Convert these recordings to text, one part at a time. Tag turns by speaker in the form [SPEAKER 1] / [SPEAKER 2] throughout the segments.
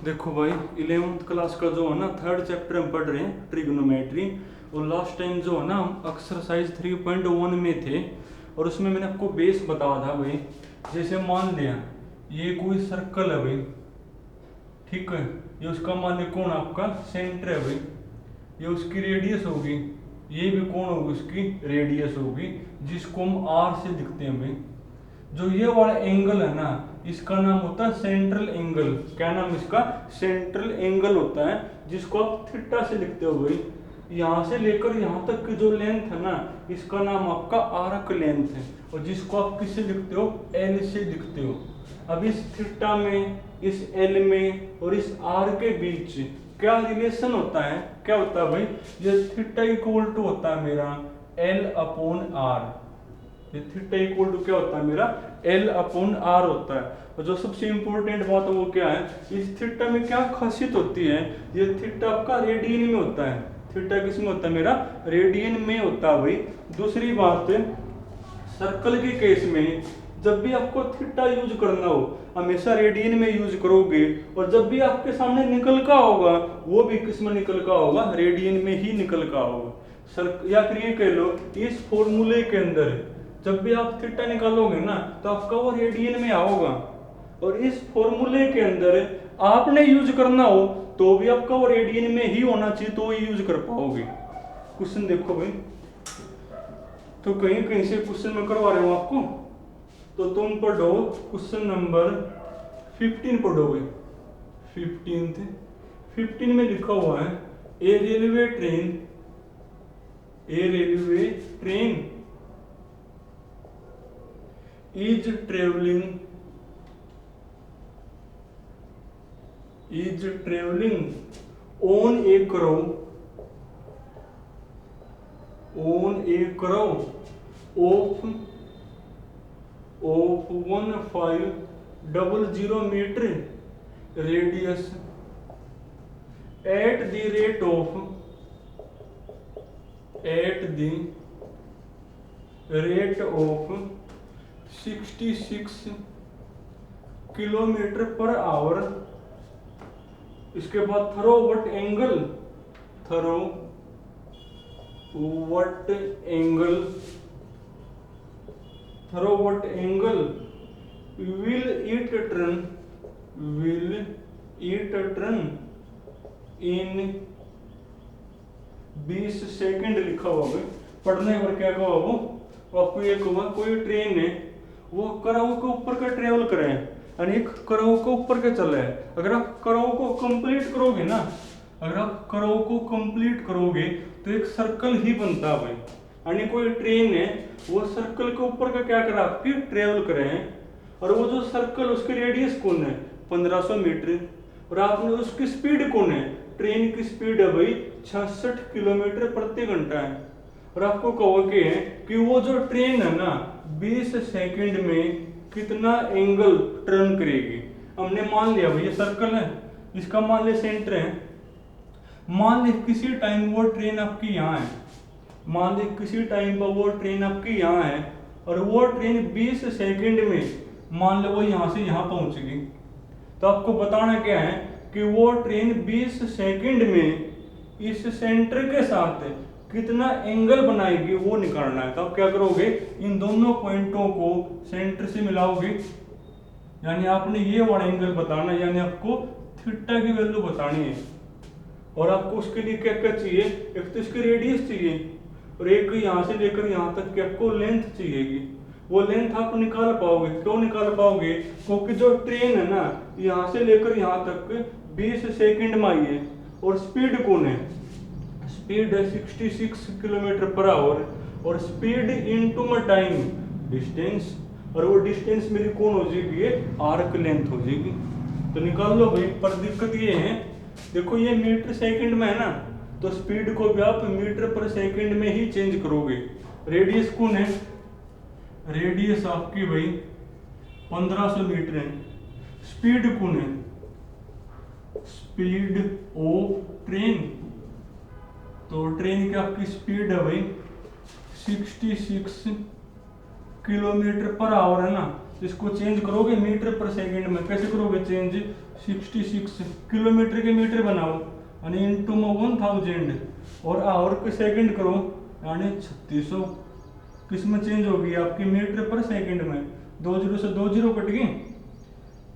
[SPEAKER 1] देखो भाई 11th class का जो है ना थर्ड चैप्टर हम पढ़ रहे हैं ट्रिग्नोमेट्री। और लास्ट टाइम जो है ना हम एक्सरसाइज 3.1 में थे और उसमें मैंने आपको बेस बताया था भाई। जैसे मान लिया ये कोई सर्कल है भाई, ठीक है, ये उसका मान लिया कौन आपका सेंटर है भाई, ये उसकी रेडियस होगी, ये भी कौन होगी उसकी रेडियस होगी, जिसको हम आर से लिखते हैं भाई। जो ये वाला एंगल है ना इसका नाम होता है सेंट्रल एंगल। क्या नाम इसका? सेंट्रल एंगल होता है, जिसको आप थीटा से लिखते हो भाई। यहाँ से लेकर यहाँ तक की जो लेंथ है ना इसका नाम आपका आर्क लेंथ है, और जिसको आप किससे लिखते हो? एल से लिखते हो। अब इस थीटा में, इस एल में और इस आर के बीच क्या रिलेशन होता है? क्या होता है भाई? ये थीटा इक्वल टू होता है मेरा एल अपॉन आर। ये थीटा इक्वल टू क्या होता है मेरा? एल अपॉन आर होता है। और जो सबसे इंपॉर्टेंट बात है वो क्या है? इस थीटा में क्या खासियत होती है? ये थीटा आपका रेडियन में होता है। थीटा किस में होता है मेरा? रेडियन में होता है भाई। दूसरी बात, सर्कल के केस में जब भी आपको थीटा यूज करना हो हमेशा रेडियन में यूज करोगे, और जब भी आपके सामने निकल का होगा वो भी किस में निकल का होगा? रेडियन में ही निकल का होगा। या फिर ये कह लो इस फॉर्मूले के अंदर जब भी आप थीटा निकालोगे ना तो आपका वो रेडियन में आओगा, और इस फॉर्मूले के अंदर आपने यूज करना हो तो भी आपका वो रेडियन में ही होना चाहिए, तो ही यूज कर पाओगे। क्वेश्चन देखो भाई, तो कहीं कहीं से क्वेश्चन में करवा रहे हो आपको, तो तुम पढ़ो क्वेश्चन नंबर 15 पढ़ोगे। 15 में लिखा हुआ है a railway train is traveling on a curve of 1500 meter radius at the rate of 66 kilometre पर आवर। इसके बाद through what angle will it turn in 20 second लिखा हुआ है। पढ़ने पर क्या कहा वो आपको? ये कहा कोई ट्रेन है वो कराओ के ऊपर का ट्रेवल करे यानी एक कराओ के ऊपर के चले है। अगर आप कराओ को कंप्लीट करोगे ना, तो एक सर्कल ही बनता है भाई। यानी कोई ट्रेन है वो सर्कल के ऊपर का क्या करा? आपकी ट्रेवल करे हैं, और वो जो सर्कल उसकी रेडियस कौन है? 1500 मीटर। और आपने उसकी स्पीड कौन है? ट्रेन की स्पीड है भाई 66 किलोमीटर प्रति घंटा है। और आपको कहोगे कि वो जो ट्रेन है ना 20 सेकंड में कितना एंगल टर्न करेगी। हमने मान लिया भाई ये सर्कल है, इसका मान लिया सेंटर है। मान ली किसी टाइम वो ट्रेन आपकी यहाँ है, मान ली किसी टाइम पर वो ट्रेन आपकी यहाँ है, और वो ट्रेन 20 सेकंड में मान लो वो यहाँ से यहाँ पहुंचेगी। तो आपको बताना क्या है कि वो ट्रेन 20 सेकंड में इस सेंटर के साथ कितना एंगल बनाएगी वो निकालना है। तो आप क्या करोगे? इन दोनों पॉइंटों को सेंटर से मिलाओगे, यानी आपने ये वाला एंगल बताना, यानी आपको थीटा की वैल्यू बतानी है। और आपको उसके लिए क्या क्या चाहिए? एक तो इसकी रेडियस चाहिए, और एक यहाँ से लेकर यहाँ तक की आपको लेंथ चाहिएगी। वो लेंथ आप निकाल पाओगे। क्यों निकाल पाओगे? क्योंकि जो ट्रेन है ना यहाँ से लेकर यहाँ तक 20 सेकंड में आई है, और स्पीड कौन है? स्पीड है 66 किलोमीटर पर आवर, और स्पीड इनटू में टाइम डिस्टेंस, और वो डिस्टेंस मेरी कौन हो जाएगी? ये आर्क लेंथ हो जाएगी। तो निकाल लो भाई। पर दिक्कत ये है, देखो ये मीटर सेकंड में है ना, तो स्पीड को भी आप मीटर पर सेकंड में ही चेंज करोगे। रेडियस कौन है? रेडियस आपकी भाई 1500 मीटर है। स्पीड कौन है? स्पीड ऑफ ट्रेन, तो ट्रेन की आपकी स्पीड है भाई 66 किलोमीटर पर आवर है ना, तो इसको चेंज करोगे मीटर पर सेकंड में, कैसे करोगे चेंज? 66 किलोमीटर के मीटर बनाओ यानी इंटू में 1000 और आवर के सेकंड करो यानी 3600। किस में चेंज होगी आपकी? मीटर पर सेकंड में। 20 से 20 कट गई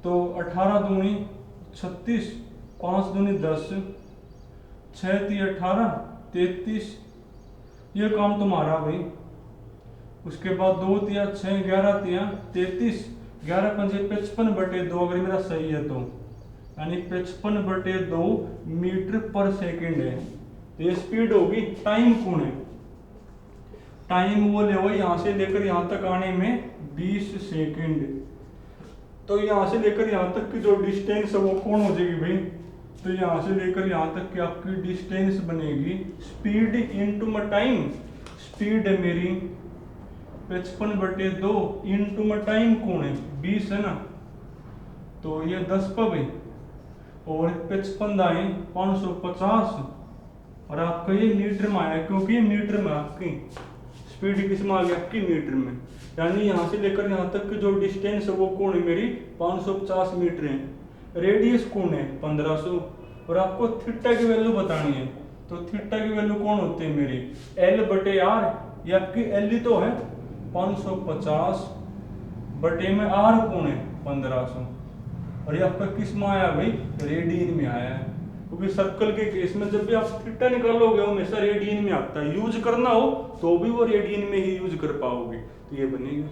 [SPEAKER 1] तो 18 दूनी 36, 5 दूनी 10, 6 × 18 33। ये काम तुम्हारा भाई। उसके बाद 2 × 6 11 × 33, 11 × 5 55/2 अगर मेरा सही है तो, यानी 55/2 मीटर पर सेकंड है। ये स्पीड होगी। टाइम कौन है? टाइम वो ले वो यहाँ से लेकर यहाँ तक आने में 20 सेकंड। तो यहाँ से लेकर यहाँ तक की जो डिस्टेंस है वो कौन हो जाएगी भाई? तो यहाँ से लेकर यहाँ तक की आपकी डिस्टेंस बनेगी स्पीड इंटू में टाइम। स्पीड है मेरी 55/2 इंटू में टाइम कौन है? 20 है ना, तो ये 10 पर भाई, और 55 आए 550, और आपका ये मीटर में आया क्योंकि ये मीटर में आपकी स्पीड किस में आ गई? आपकी मीटर में। यानी यहाँ से लेकर यहाँ तक की जो डिस्टेंस है वो कौन है मेरी? 550 मीटर है। रेडियस कौन है? 1500। और आपको थीटा की वैल्यू बतानी है, तो थीटा की वैल्यू कौन होती है मेरी? L/R। ये आपकी L ही तो है 550 बटे में R कौन है? 1500। और ये आपका किस में आया भाई? रेडियन में आया है। क्योंकि सर्कल के केस में जब भी आप थीटा निकालोगे वो हमेशा रेडियन में आता है। यूज करना हो तो भी वो रेडियन में ही यूज कर पाओगे। तो ये बनेगा।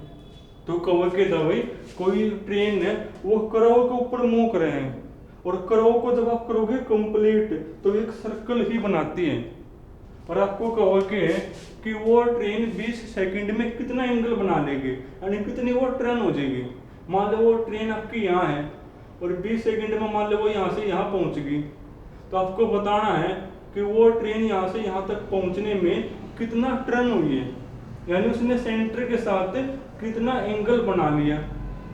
[SPEAKER 1] तो कवर के था भाई, कोई ट्रेन है वो कर्व के ऊपर मूव कर रहे हैं, और कर्व को जब आप करोगे कंप्लीट तो एक सर्कल ही बनाती है। और आपको कहो कि वो ट्रेन 20 सेकंड में कितना एंगल बना लेगी, यानी कितनी वो टर्न हो जाएगी। मान लो वो ट्रेन आपकी यहाँ है और 20 सेकंड में मान लो वो यहाँ से यहाँ पहुँच गई, तो आपको बताना है कि वो ट्रेन यहाँ से यहाँ तक पहुँचने में कितना टर्न हुई है, यानी उसने सेंटर के साथ कितना एंगल बना लिया।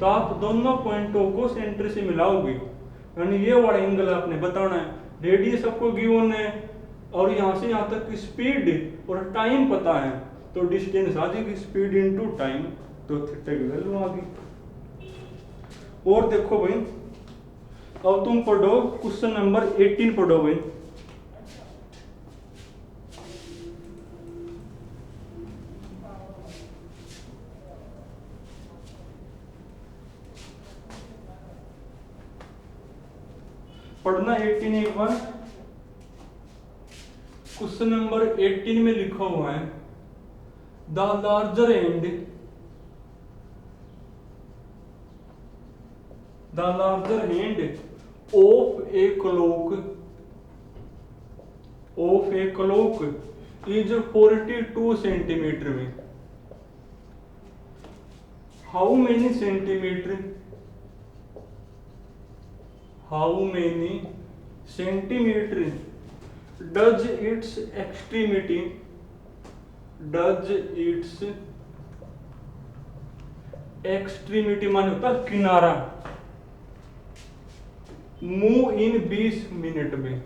[SPEAKER 1] तो आप दोनों पॉइंटों को सेंटर से मिलाओगे, यानी ये वाला एंगल आपने बताना है। रेडियस आपको गिवन है और यहाँ से यहाँ तक की स्पीड और टाइम पता है, तो डिस्टेंस आ जाएगी स्पीड इनटू टाइम, तो थीटा की वैल्यू आ गई। और देखो भाई, अब तुम पढ़ो क्वेश्चन नंबर 18 पढ़ो भाई। पढ़ना 18 एक बार। क्वेश्चन नंबर 18 में लिखा हुआ है the larger and of a clock is 42 centimeter में how many centimeter does its extremity माने होता है किनारा मूव इन 20 मिनट में,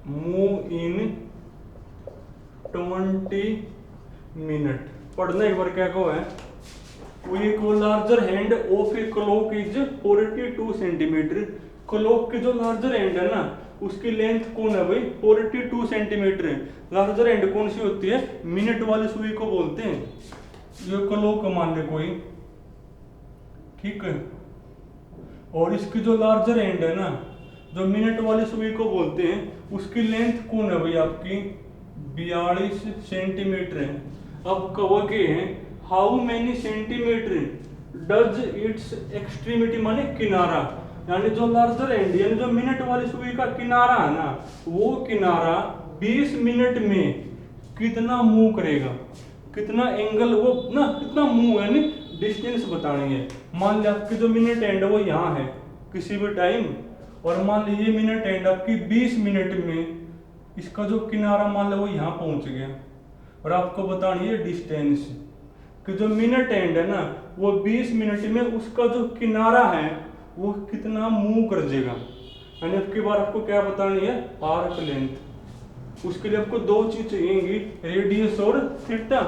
[SPEAKER 1] मूव इन 20 मिनट। पढ़ना एक बार क्या कहो है, larger hand of a clock is 42 centimetre. Clock की जो लार्जर हैंड है ना उसकी लेंथ कौन है भाई? 42 सेंटीमीटर है। लार्जर हैंड कौन सी होती है? मिनट वाली सुई को बोलते हैं। ये क्लॉक मान ले कोई, ठीक है। और इसकी जो लार्जर एंड है ना, जो मिनट वाली सुई को बोलते हैं, उसकी लेंथ कौन है भाई? आपकी 42 सेंटीमीटर है। अब कहोगे how many centimetre does it's extremity माने किनारा, यानी जो लार्जर एंड यानी जो मिनट वाली सुई का किनारा है ना, वो किनारा 20 मिनट में कितना मूव करेगा, कितना एंगल वो ना कितना मूव यानी डिस्टेंस बतानी है। मान ली आपकी जो मिनट एंड है वो यहाँ है किसी भी टाइम, और मान ली ये मिनट एंड आपकी 20 मिनट में इसका जो किनारा मान लो वो यहाँ पहुंच गया, और आपको बतानी है डिस्टेंस कि जो मिनट एंड है ना वो 20 मिनट में उसका जो किनारा है वो कितना मूव कर जाएगा। यानी अब की बार आपको क्या बतानी है? Arc length. उसके लिए आपको दो चीज चाहिएगी, रेडियस और थीटा।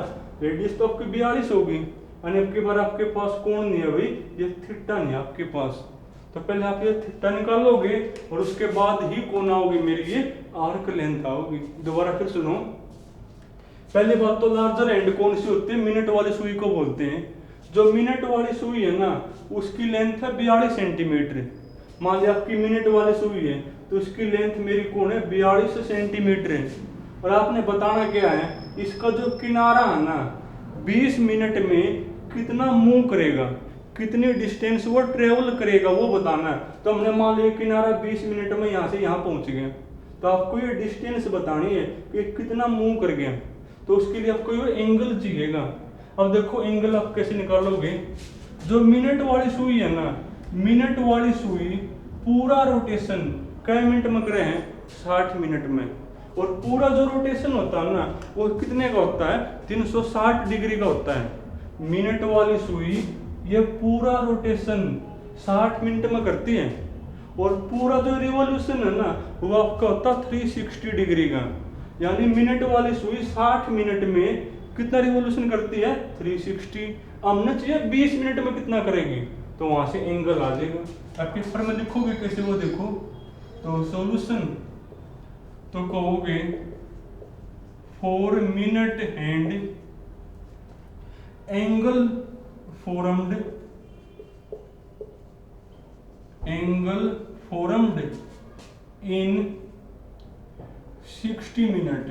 [SPEAKER 1] रेडियस तो आपकी 42 होगी, यानी अब की बार आपके पास कोण नहीं है भाई, ये थीटा नहीं है आपके पास। तो पहले आप ये थीटा निकालोगे और उसके बाद ही कौन आओगी मेरी ये आर्क लेंथ आओगी। दोबारा फिर सुनो, पहली बात तो लार्जर एंड कौन सी होती है, मिनट वाली सुई को बोलते हैं। जो मिनट वाली सुई है ना उसकी लेंथ है 42 सेंटीमीटर। मान लिया आपकी मिनट वाली सुई है तो उसकी लेंथ मेरी कौन है 42 सेंटीमीटर है। और आपने बताना क्या है, इसका जो किनारा है ना 20 मिनट में कितना मूव करेगा, कितनी डिस्टेंस वो ट्रेवल करेगा वो बताना है। तो हमने मान लिया किनारा 20 मिनट में यहाँ से यहाँ पहुँच गए, तो आपको ये डिस्टेंस बतानी है कि कितना मूव कर गया। तो उसके लिए आपको ये एंगल चाहिएगा। अब देखो एंगल आप कैसे निकालोगे, जो मिनट वाली सुई है ना, मिनट वाली सुई पूरा रोटेशन कई मिनट में करे हैं 60 मिनट में, और पूरा जो रोटेशन होता है ना वो कितने का होता है 360 डिग्री का होता है। मिनट वाली सुई ये पूरा रोटेशन 60 मिनट में करती है, और पूरा जो रिवॉल्यूशन है ना वो आपका होता है 360 डिग्री का। यानी मिनट वाली सुई 60 मिनट में कितना रिवॉल्यूशन करती है 360। हमने चाहिए 20 मिनट में कितना करेगी, तो वहां से एंगल आ जाएगा। आप पेपर में लिखोगे कैसे वो देखो, तो सॉल्यूशन तो कहोगे 4 minute and angle formed in 60 minute.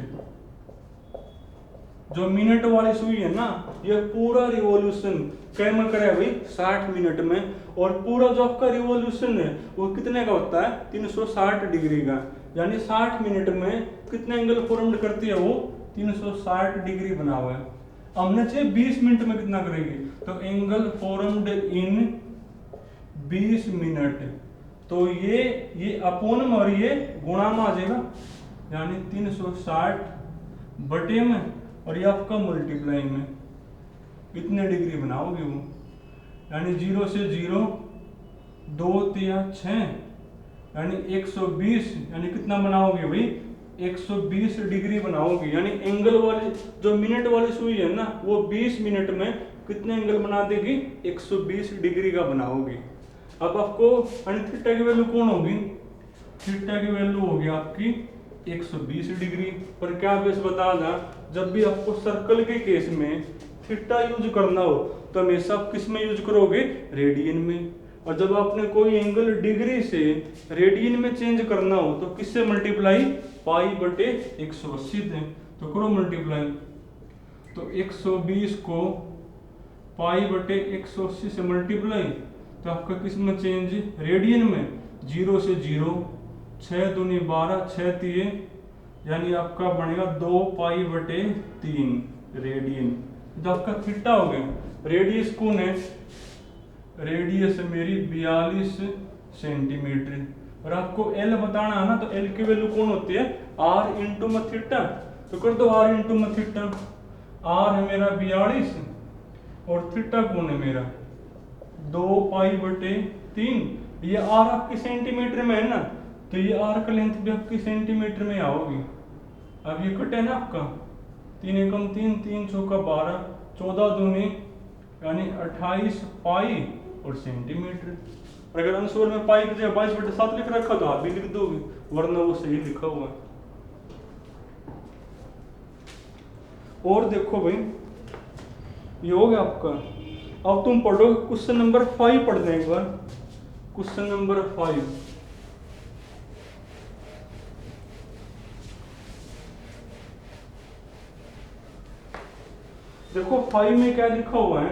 [SPEAKER 1] जो मिनट वाली सुई है ना ये पूरा रिवॉल्यूशन क्या में करे भाई 60 मिनट में, और पूरा जो आपका रिवॉल्यूशन है वो कितने का होता है 360 डिग्री का। यानी 60 मिनट में कितने एंगल फॉर्म्ड करती है वो 360 डिग्री बना हुआ है। हमने चाहिए 20 मिनट में कितना करेगी, तो एंगल फॉर्म्ड इन 20 मिनट, तो ये अपोन में और ये गुणा में आ जाएगा, यानी 360 बटे में और ये आपका मल्टीप्लाई में इतने डिग्री बनाओगे वो। यानी 0 से 0 2 3 6 यानी 120, यानी कितना बनाओगे भाई 120 डिग्री बनाओगे। यानी एंगल वाली जो मिनट वाली सुई है ना वो 20 मिनट में कितने एंगल बना देगी 120 डिग्री का बनाओगी। अब आपको थीटा की वैल्यू कौन होगी, थीटा की वैल्यू होगी आपकी 120 डिग्री। पर क्या बेस बता था, जब भी आपको सर्कल के केस में थीटा यूज करना हो तो हमेशा आप किस में यूज करोगे रेडियन में, और जब आपने कोई एंगल डिग्री से रेडियन में चेंज करना हो तो किससे मल्टीप्लाई पाई बटे 180 दें, तो करो मल्टीप्लाई। तो 120 को पाई बटे 180 से मल्टीप्लाई, तो आपका किस में चेंज रेडियन में, 0 से 0 6 दूनी 12 6 3 यानी आपका बनेगा 2 पाई बटे 3 रेडियन। तो आपका थीटा हो गया। रेडियस कौन है, रेडियस मेरी 42 सेंटीमीटर, और आपको एल बताना है ना, तो एल की वैल्यू कौन होती है आर इंटू में थीटा। तो कर दो आर इंटू में थीटा, आर है मेरा 42 और थीटा कौन है मेरा 2 पाई बटे 3। ये आर आपकी सेंटीमीटर में है ना, तो ये आर का लेंथ भी आपकी सेंटीमीटर में आओगी। अब ये कट है ना आपका 3 एकम 3 3 चौका 12 14 दूनी यानी 28 पाई और सेंटीमीटर। और अगर आंसर में पाई की जगह 22/7 लिख रखा तो आप भी लिख दोगे, वरना वो सही लिखा हुआ है। और देखो भाई ये हो गया आपका। अब तुम पढ़ो क्वेश्चन नंबर 5 पढ़ लें एक बार। क्वेश्चन नंबर 5 देखो 5 में क्या लिखा हुआ है,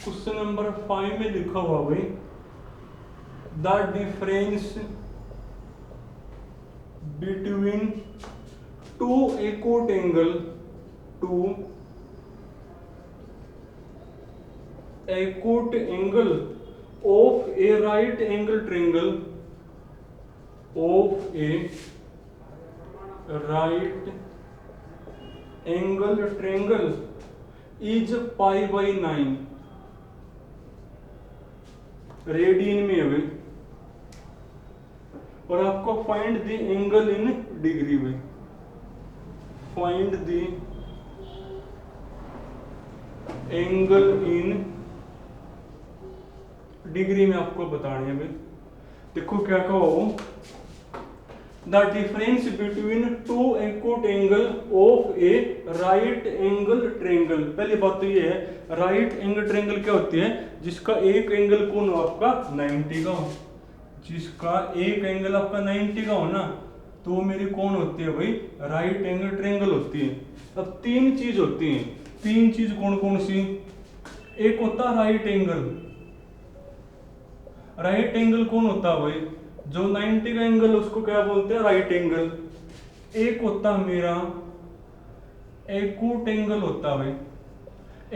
[SPEAKER 1] क्वेश्चन नंबर 5 में लिखा हुआ भाई the difference between two acute angle of a right angle triangle is π/9 radian में है भाई, और आपको find the angle in degree में, find the angle in degree में आपको बतानी है भाई। देखो क्या कहो, the difference between two acute angle of a right angle triangle. पहली बात तो ये है, राइट एंगल ट्रेंगल क्या होती है, जिसका एक एंगल कोण हो आपका 90 का हो, जिसका एक एंगल आपका 90 का हो ना, तो वो मेरी कौन होती है भाई, राइट एंगल ट्रेंगल होती है। अब तीन चीज होती है, तीन चीज कौन कौन सी, एक होता राइट एंगल। राइट एंगल कौन होता है भाई, जो 90 का एंगल उसको क्या बोलते हैं, राइट एंगल। एक होता मेरा एक्यूट एंगल होता है भाई।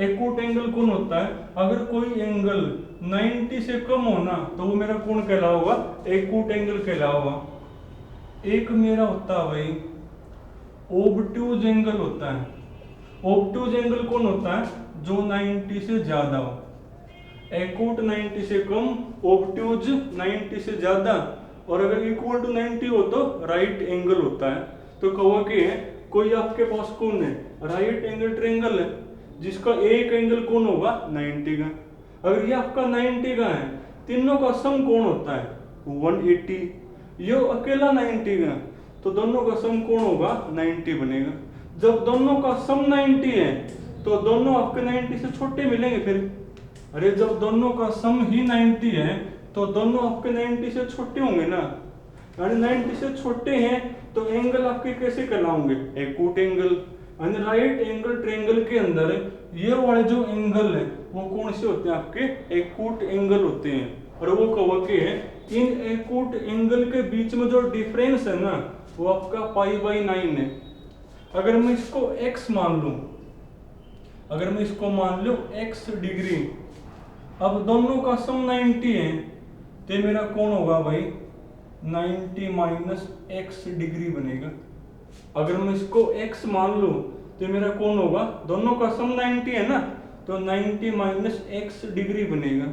[SPEAKER 1] एक्यूट एंगल कौन होता है, अगर कोई एंगल 90 से कम हो ना, तो वो मेरा कौन कहलाओगा, एक्यूट एंगल कहलाओगा। एक मेरा होता है भाई ऑब्ट्यूज एंगल होता है। ऑब्ट्यूज एंगल कौन होता है, जो 90 से ज्यादा हो। एक्यूट 90 से कम, ऑब्ट्यूज 90 से ज्यादा, और अगर इक्वल टू 90 हो तो राइट एंगल होता है। तो कहो कि कोई आपके पास कौन है, राइट एंगल ट्रायंगल है, जिसका एक एंगल कौन होगा 90 का। अगर ये आपका 90 का है, तीनों का सम कौन होता है 180, ये अकेला 90 का, तो दोनों का सम कौन होगा 90 बनेगा। जब दोनों का सम 90 है तो दोनों आपके 90 से छोटे मिलेंगे फिर। अरे जब दोनों का सम ही 90 है तो दोनों आपके 90 से छोटे होंगे ना, यानी 90 से छोटे हैं तो एंगल आपके कैसे कहलाओगे, एक्यूट एंगल। यानी राइट एंगल ट्रायंगल के अंदर ये वाले जो एंगल है वो कौन से होते हैं, आपके एक्यूट एंगल होते हैं। और वो कहो कि इन एक्यूट एंगल के बीच में जो डिफरेंस है ना, वो आपका π/9 है। अगर मैं इसको x मान लूं, अगर मैं इसको मान लूं x डिग्री, अब दोनों का सम 90 है, तो मेरा कौन होगा भाई 90 माइनस x डिग्री बनेगा। अगर मैं इसको x मान लूं तो मेरा कौन होगा, दोनों का सम 90 है ना, तो 90 माइनस x डिग्री बनेगा।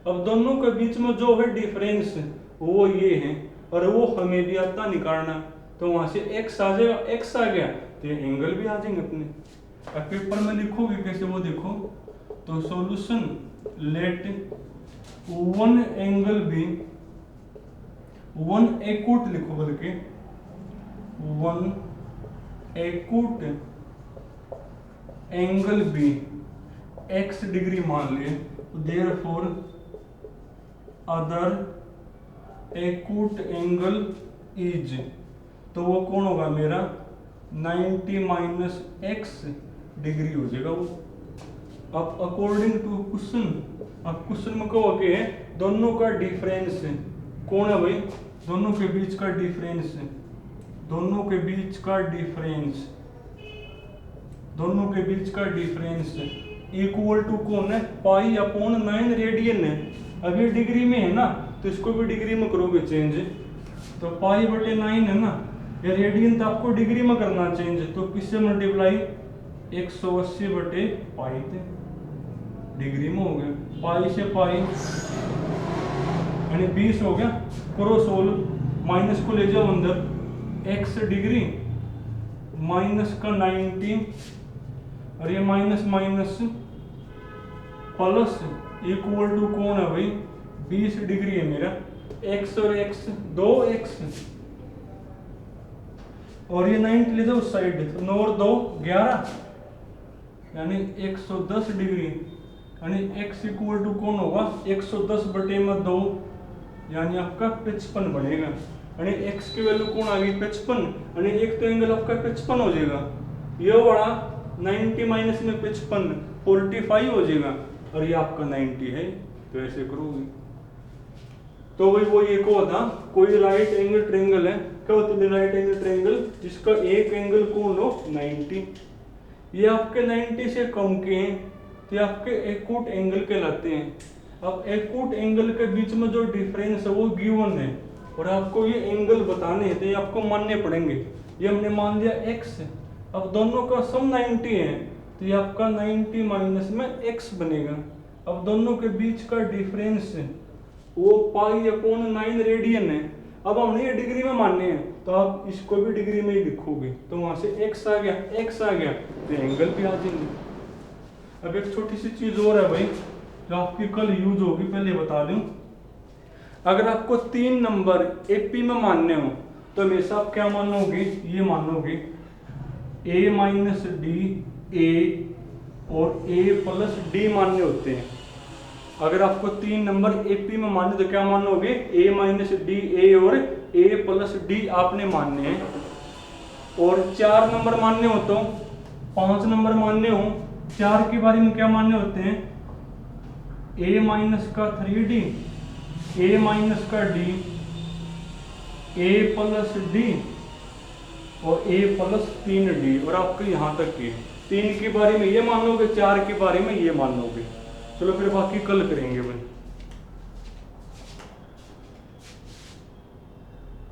[SPEAKER 1] अब दोनों के बीच में जो है डिफरेंस वो ये है, और वो हमें भी आता निकालना, तो वहां से x आ जाएगा, x आ गया तो ये एंगल भी आ जाएंगे अपने। अब पेपर में लिखोगे कैसे वो देखो, तो solution let one angle B, one acute लिखो, बल्कि one acute angle B x degree मान लिए, therefore other acute angle is, तो वो कौन होगा मेरा 90 माइनस x डिग्री हो जाएगा वो। अब अकॉर्डिंग टू क्वेश्चन, अब क्वेश्चन में कहो कि दोनों का डिफरेंस कौन है भाई, दोनों के बीच का डिफरेंस, दोनों के बीच का डिफरेंस, दोनों के बीच का डिफरेंस इक्वल टू कौन है, π/9 रेडियन है। अब ये डिग्री में है ना, तो इसको भी डिग्री में करोगे चेंज, तो π/9 है ना, ये रेडियन तो आपको डिग्री में करना चेंज, तो किससे मल्टीप्लाई 180/π थे, डिग्री में हो गया, पाई से पाई यानी 20 हो गया। करो सोल्व, माइनस को ले जाओ अंदर, x डिग्री माइनस का 90, और ये minus minus plus equal to कौन है भाई 20 डिग्री है मेरा, x और x 2x, और ये 90 ले जाओ उस साइड, तो 9 और 2 11, यानी 110 डिग्री, यानी x इक्वल टू कौन होगा 110/2, यानी आपका 55 बनेगा। यानी x की वैल्यू कौन आ गई 55, यानी एक तो एंगल आपका 55 हो जाएगा, ये वाला 90 माइनस में 55 45 हो जाएगा, और ये आपका 90 है, तो ऐसे करोगे। तो भाई वो एक होता कोई राइट एंगल ट्रायंगल है, क्या होता है राइट एंगल ट्रायंगल, जिसका एक एंगल कौन हो 90, ये आपके 90 से कम के हैं, तो ये आपके एक्यूट एंगल कहलाते हैं। अब एक्यूट एंगल के बीच में जो डिफरेंस है वो गिवन है, और आपको ये एंगल बताने हैं, तो ये आपको मानने पड़ेंगे। ये हमने मान लिया x, अब दोनों का सम 90 है, तो ये आपका 90 माइनस में x बनेगा। अब दोनों के बीच का डिफरेंस वो π/9 रेडियन है। अब हमने ये डिग्री में मानने हैं, तो आप इसको भी डिग्री में ही लिखोगे, तो वहां से x आ गया, x आ गया, तो एंगल भी आ जाएंगे। अब एक छोटी सी चीज और है भाई जो आपकी कल यूज होगी, पहले बता दूं। अगर आपको 3 नंबर एपी में मानने हो तो हमेशा आप क्या मानोगे, ये मानोगे a माइनस डी ए और a प्लस डी मानने होते हैं। अगर आपको 3 नंबर एपी में मानने तो क्या मानोगे, a माइनस डी ए और a प्लस डी आपने मानने हैं। और 4 नंबर मानने हो तो 5 नंबर मानने हो, 4 के बारे में क्या मानने होते हैं, a माइनस का 3d, a माइनस का d, a प्लस डी और a प्लस 3d। और आपके यहाँ तक की 3 के बारे में ये मानोगे, 4 के बारे में ये मानोगे। चलो फिर बाकी कल करेंगे भाई।